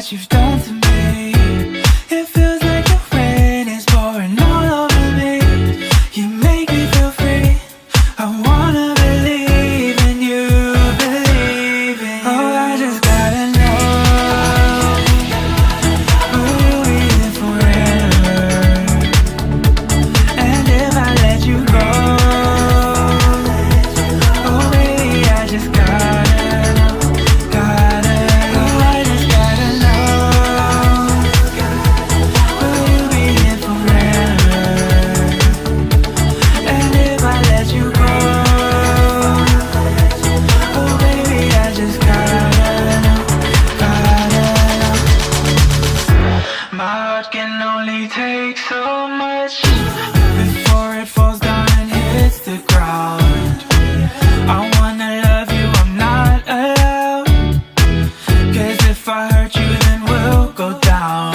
what you've done to me. It feels like the rain is pouring all over me. You make me feel free. I wanna believe in you, believe in you. Oh, I just gotta know, will you be here forever? And if I let you go, oh baby, I just gotta know, gotta know. Oh, I just gotta know, will you be here forever? And if I let you go, oh baby, I just gotta know, gotta know. My heart can only take so much before it falls down and hits the ground. I wanna love you, I'm not allowed, 'cause if I hurt you then we'll go down.